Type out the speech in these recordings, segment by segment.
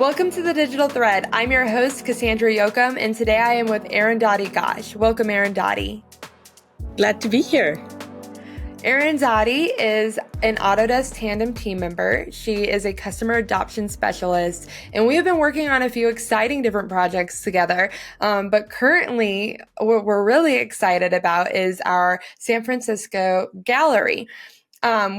Welcome to the Digital Thread. I'm your host, Cassandra Yocum, and today I am with Arundhati Ghosh. Welcome, Arundhati. Glad to be here. Arundhati is an Autodesk Tandem team member. She is a customer adoption specialist, and we have been working on a few exciting different projects together. But currently, what we're really excited about is our San Francisco Gallery.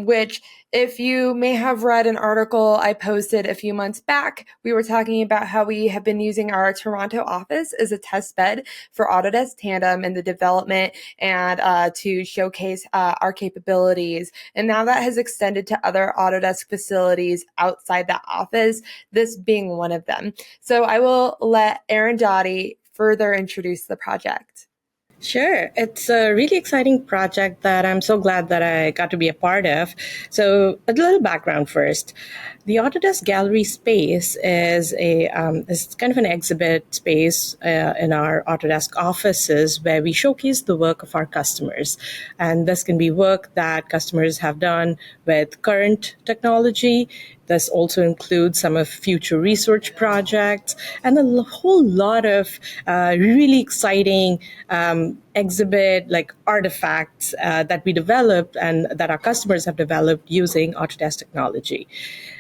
Which, if you may have read an article I posted a few months back, we were talking about how we have been using our Toronto office as a test bed for Autodesk Tandem in the development and to showcase our capabilities. And now that has extended to other Autodesk facilities outside the office, this being one of them. So I will let Arundhati further introduce the project. Sure. It's a really exciting project that I'm so glad that I got to be a part of. So a little background first. The Autodesk Gallery space is kind of an exhibit space in our Autodesk offices where we showcase the work of our customers. And this can be work that customers have done with current technology. This also includes some of future research projects and a whole lot of really exciting exhibit like artifacts that we developed and that our customers have developed using Autodesk technology.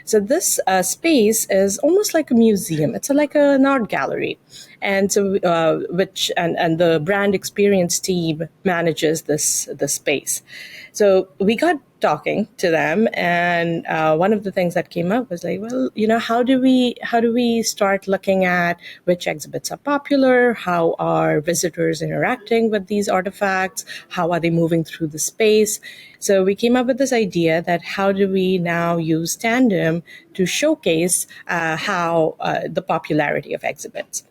So this space is almost like a museum. It's like an art gallery, and so and the brand experience team manages this space. So we got talking to them, and one of the things that came up was like, well, how do we start looking at which exhibits are popular? How are visitors interacting with these artifacts? How are they moving through the space? So we came up with this idea that how do we now use Tandem to showcase how the popularity of exhibits.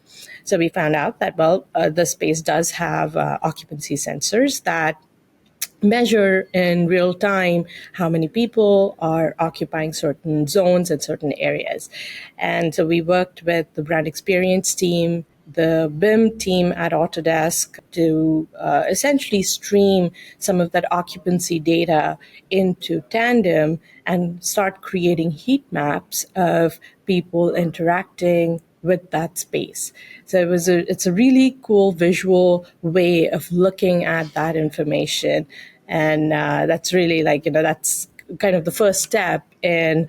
So we found out that, the space does have occupancy sensors that measure in real time how many people are occupying certain zones and certain areas. And so we worked with the brand experience team, the BIM team at Autodesk to essentially stream some of that occupancy data into Tandem and start creating heat maps of people interacting with that space. So it's a really cool visual way of looking at that information. And that's really that's kind of the first step in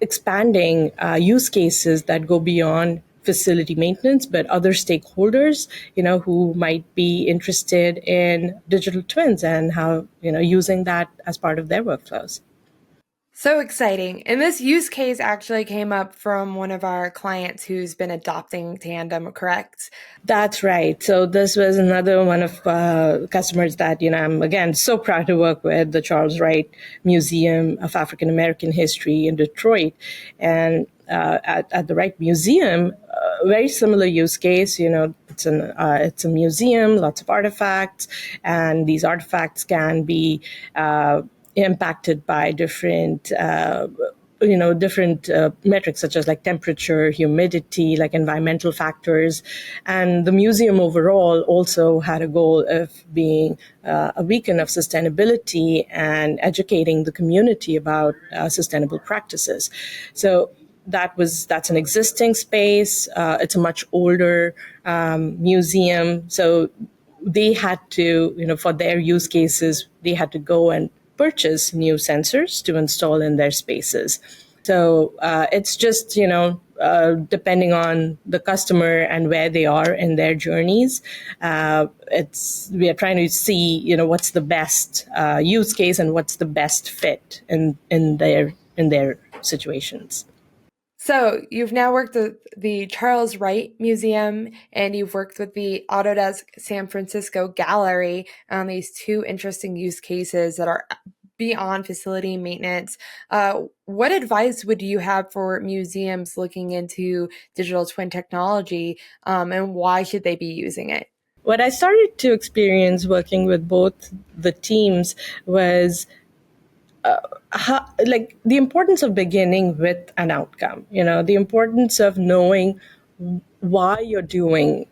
expanding use cases that go beyond facility maintenance, but other stakeholders, who might be interested in digital twins and how, using that as part of their workflows. So exciting. And this use case actually came up from one of our clients who's been adopting Tandem, correct? That's right. So this was another one of customers that, I'm, again, so proud to work with, the Charles Wright Museum of African American History in Detroit. And at the Wright Museum, very similar use case. It's a museum, lots of artifacts, and these artifacts can be impacted by different metrics such as like temperature, humidity, like environmental factors. And the museum overall also had a goal of being a beacon of sustainability and educating the community about sustainable practices. So that's an existing space. It's a much older museum. So they had to, for their use cases, they had to go and purchase new sensors to install in their spaces. So it's just, depending on the customer and where they are in their journeys, we are trying to see, what's the best use case and what's the best fit in their situations. So you've now worked with the Charles Wright Museum and you've worked with the Autodesk San Francisco Gallery on these two interesting use cases that are beyond facility maintenance. What advice would you have for museums looking into digital twin technology, and why should they be using it? What I started to experience working with both the teams was the importance of beginning with an outcome, the importance of knowing why you're doing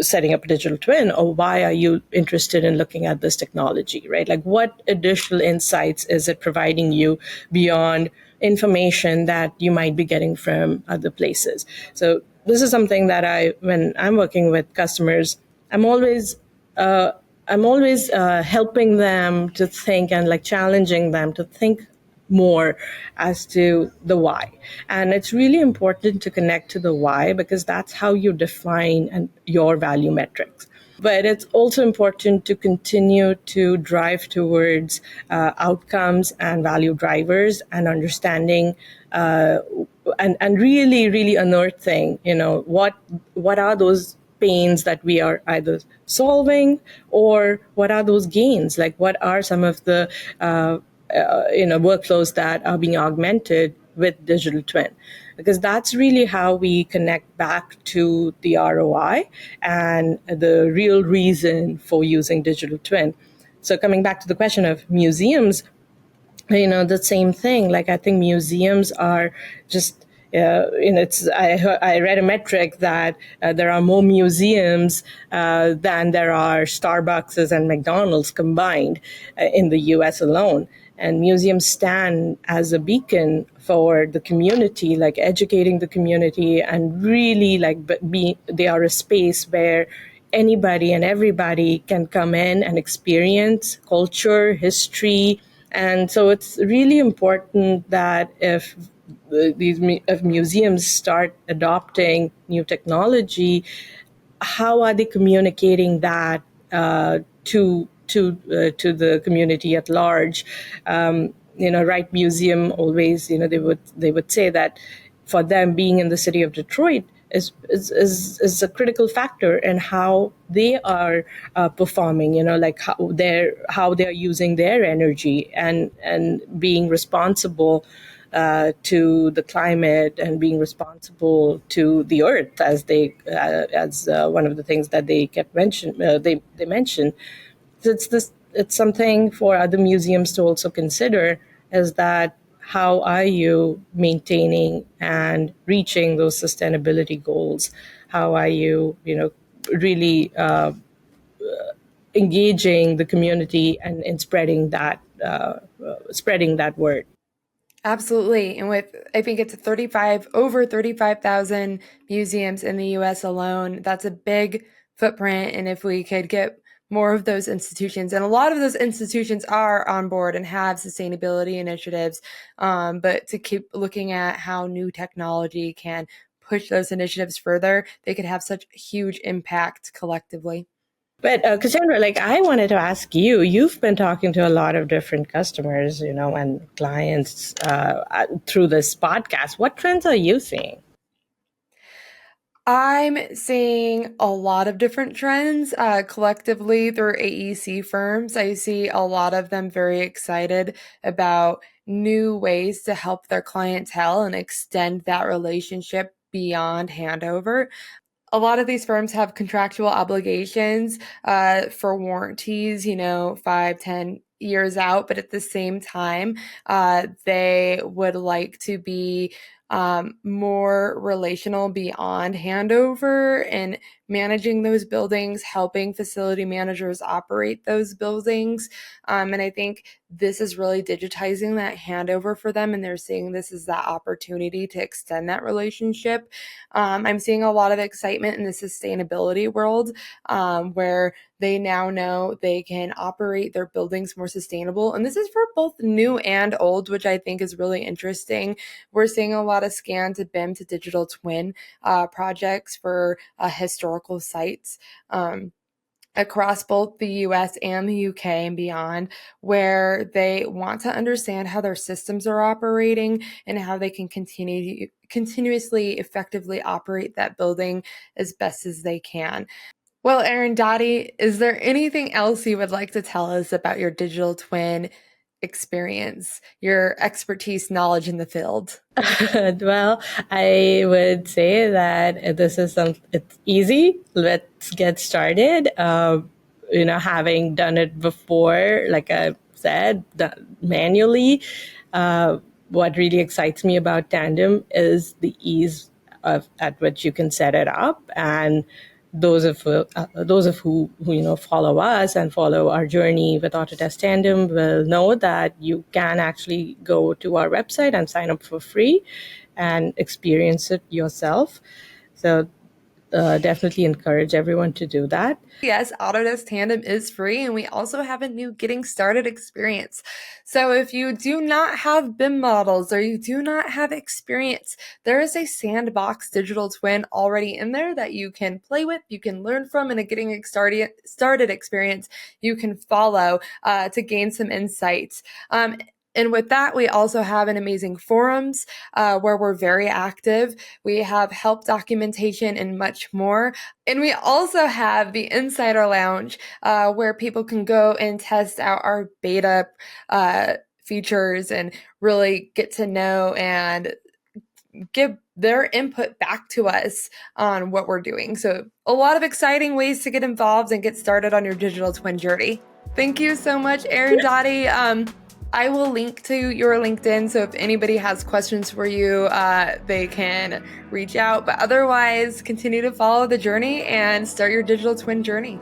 setting up a digital twin, or why are you interested in looking at this technology, right? Like, what additional insights is it providing you beyond information that you might be getting from other places? So this is something that when I'm working with customers, I'm always uh, helping them to think, and like challenging them to think more as to the why. And it's really important to connect to the why, because that's how you define your value metrics. But it's also important to continue to drive towards outcomes and value drivers, and understanding and really unearthing, what are those pains that we are either solving, or what are those gains, like what are some of the workflows that are being augmented with digital twin, because that's really how we connect back to the ROI and the real reason for using digital twin. So coming back to the question of museums, the same thing. Like, I think museums are just I read a metric that there are more museums than there are Starbucks and McDonald's combined in the US alone. And museums stand as a beacon for the community, like educating the community, and really like they are a space where anybody and everybody can come in and experience culture, history. And so it's really important that if museums start adopting new technology, how are they communicating that to the community at large? Wright Museum always, they would say that for them, being in the city of Detroit is a critical factor in how they are performing. Like how they're using their energy, and being responsible to the climate, and being responsible to the earth, as one of the things that they kept mention they mentioned. So it's something for other museums to also consider, is that how are you maintaining and reaching those sustainability goals? How are you, really engaging the community, and spreading that word? Absolutely. And with, I think it's over 35,000 museums in the US alone, that's a big footprint. And if we could get more of those institutions, and a lot of those institutions are on board and have sustainability initiatives, but to keep looking at how new technology can push those initiatives further, they could have such huge impact collectively. But Cassandra, like, I wanted to ask you, you've been talking to a lot of different customers, and clients through this podcast. What trends are you seeing? I'm seeing a lot of different trends collectively through AEC firms. I see a lot of them very excited about new ways to help their clientele and extend that relationship beyond handover. A lot of these firms have contractual obligations for warranties, 5, 10 years out, but at the same time, they would like to be more relational beyond handover and managing those buildings, helping facility managers operate those buildings. And I think this is really digitizing that handover for them, and they're seeing this as that opportunity to extend that relationship. I'm seeing a lot of excitement in the sustainability world, where they now know they can operate their buildings more sustainable. And this is for both new and old, which I think is really interesting. We're seeing a lot of scan to BIM to digital twin projects for historical sites. Across both the US and the UK and beyond, where they want to understand how their systems are operating and how they can continuously effectively operate that building as best as they can. Well, Arundhati, is there anything else you would like to tell us about your digital twin experience, your expertise, knowledge in the field? Well, I would say that it's easy. Let's get started. Having done it before, like I said, manually, what really excites me about Tandem is the ease at which you can set it up. And those of who follow us and follow our journey with Autodesk Tandem will know that you can actually go to our website and sign up for free and experience it yourself. So definitely encourage everyone to do that. Yes, Autodesk Tandem is free, and we also have a new Getting Started experience. So if you do not have BIM models or you do not have experience, there is a sandbox digital twin already in there that you can play with, you can learn from, and a Getting Started experience you can follow to gain some insights. And with that, we also have an amazing forums where we're very active. We have help documentation and much more. And we also have the Insider Lounge where people can go and test out our beta features and really get to know and give their input back to us on what we're doing. So a lot of exciting ways to get involved and get started on your digital twin journey. Thank you so much, Arundhati. I will link to your LinkedIn, so if anybody has questions for you, they can reach out. But otherwise, continue to follow the journey and start your digital twin journey.